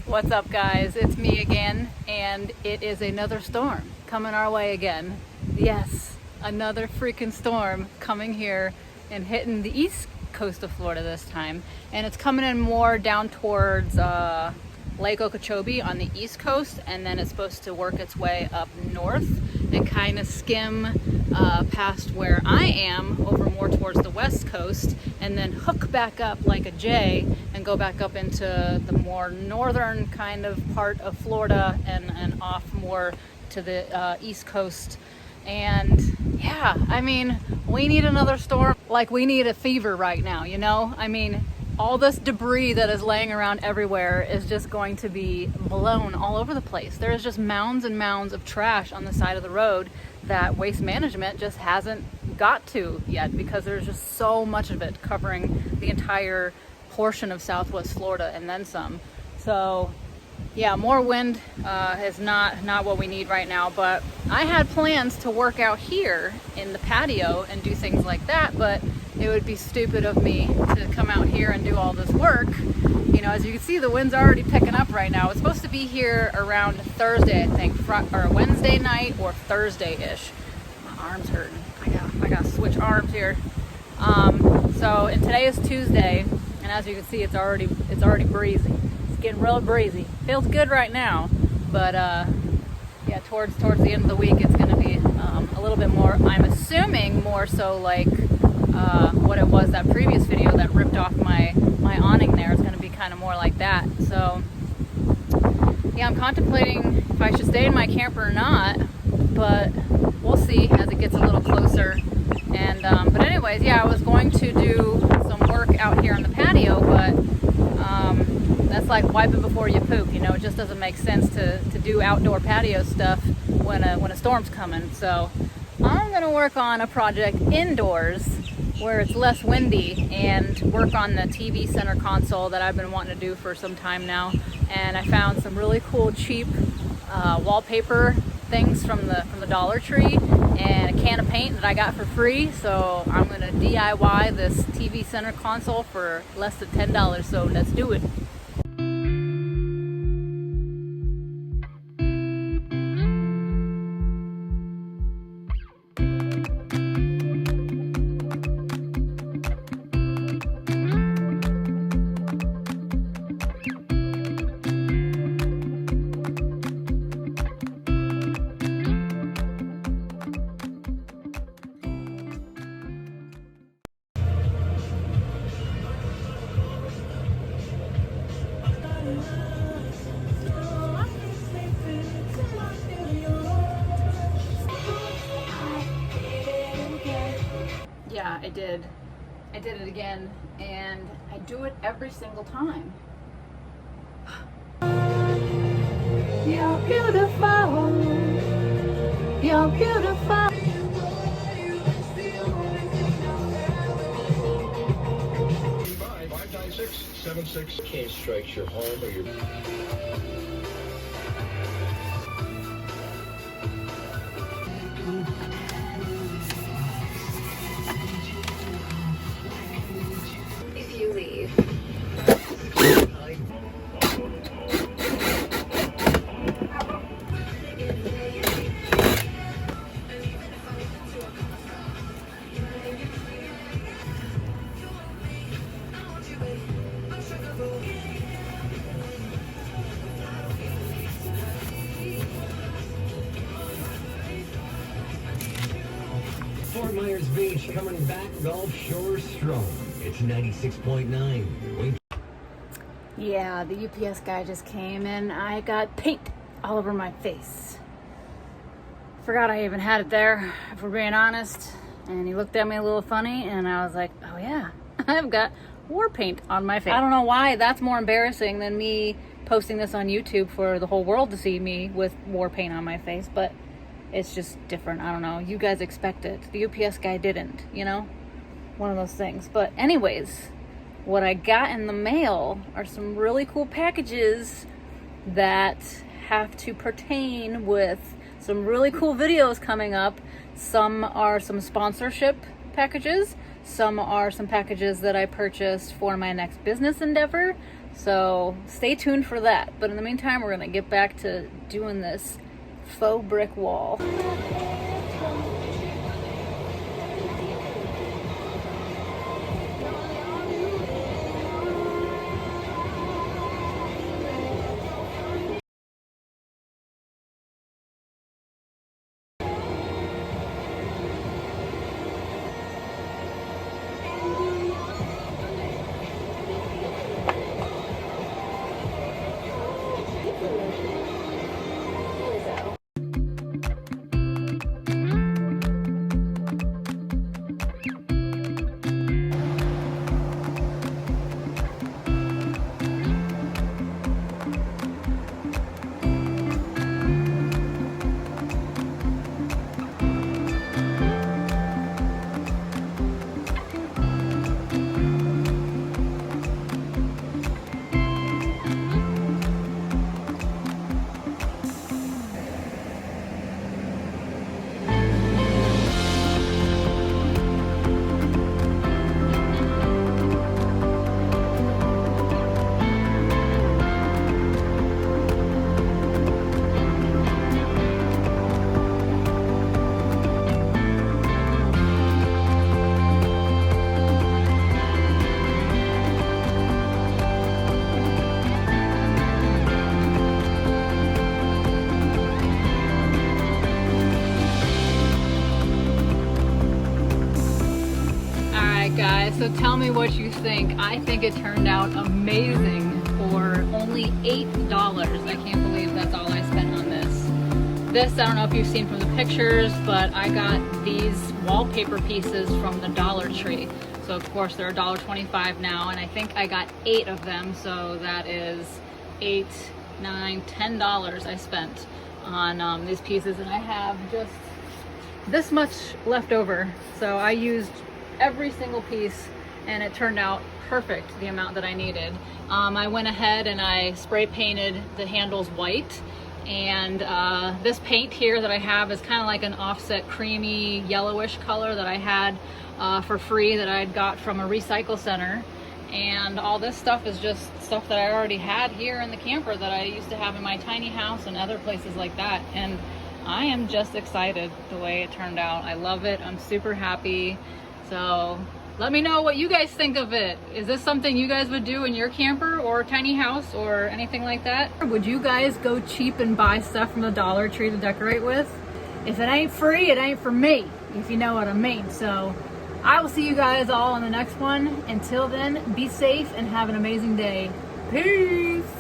What's up, guys? It's me again, and it is another storm coming our way again. Yes, another freaking storm coming here and hitting the east coast of Florida this time. And it's coming in more down towards Lake Okeechobee on the east coast, and then it's supposed to work its way up north and kind of skim past where I am over more towards the west coast, and then hook back up like a J and go back up into the more northern kind of part of Florida and off more to the east coast. And yeah, I mean, we need another storm. Like, we need a fever right now, you know? I mean, all this debris that is laying around everywhere is just going to be blown all over the place. There's just mounds and mounds of trash on the side of the road that Waste Management just hasn't got to yet, because there's just so much of it covering the entire portion of Southwest Florida and then some. So yeah, more wind is not what we need right now, but I had plans to work out here in the patio and do things like that, but it would be stupid of me to come out here and do all this work. You know, as you can see, the wind's already picking up right now. It's supposed to be here around Thursday, I think, or Wednesday night or Thursday-ish. My arm's hurting. I gotta switch arms here. And today is Tuesday, and as you can see, it's already breezy. It's getting real breezy. Feels good right now, but yeah, towards the end of the week, it's gonna be a little bit more. I'm assuming more so like what it was that previous video that ripped off my awning there. It's going to be kind of more like that. So yeah, I'm contemplating if I should stay in my camper or not, but we'll see as it gets a little closer. And but anyways, yeah, I was going to do some work out here on the patio, but that's like wiping before you poop, you know. It just doesn't make sense to do outdoor patio stuff when a storm's coming. So I'm going to work on a project indoors where it's less windy and work on the TV center console that I've been wanting to do for some time now. And I found some really cool cheap wallpaper things from the Dollar Tree and a can of paint that I got for free. So I'm going to DIY this TV center console for less than $10. So let's do it. Yeah, I did it again, and I do it every single time. You're beautiful. You're beautiful. 596-76 can't strike your home or your... If you leave. Fort Myers Beach coming back, Gulf Shore strong. It's 96.9. Yeah, the UPS guy just came and I got paint all over my face. Forgot I even had it there, if we're being honest. And he looked at me a little funny, and I was like, oh yeah, I've got war paint on my face. I don't know why that's more embarrassing than me posting this on YouTube for the whole world to see me with war paint on my face, but it's just different. I don't know. You guys expect it. The UPS guy didn't, you know? One of those things. But anyways, what I got in the mail are some really cool packages that have to pertain with some really cool videos coming up. Some are some sponsorship packages. Some are some packages that I purchased for my next business endeavor. So stay tuned for that. But in the meantime, we're gonna get back to doing this faux brick wall. Guys, so tell me what you think. I think it turned out amazing for only $8. I can't believe that's all I spent on this. I don't know if you've seen from the pictures, but I got these wallpaper pieces from the Dollar Tree. So of course they're $1.25 now, and I think I got 8 of them, so that is $8, $9, $10 I spent on these pieces, and I have just this much left over. So I used every single piece and it turned out perfect, the amount that I needed. I went ahead and I spray painted the handles white, and this paint here that I have is kind of like an offset creamy yellowish color that I had for free that I had got from a recycle center. And all this stuff is just stuff that I already had here in the camper that I used to have in my tiny house and other places like that. And I am just excited the way it turned out. I love it. I'm super happy. So let me know what you guys think of it. Is this something you guys would do in your camper or tiny house or anything like that? Would you guys go cheap and buy stuff from the Dollar Tree to decorate with? If it ain't free, it ain't for me, if you know what I mean. So I will see you guys all in the next one. Until then, be safe and have an amazing day. Peace.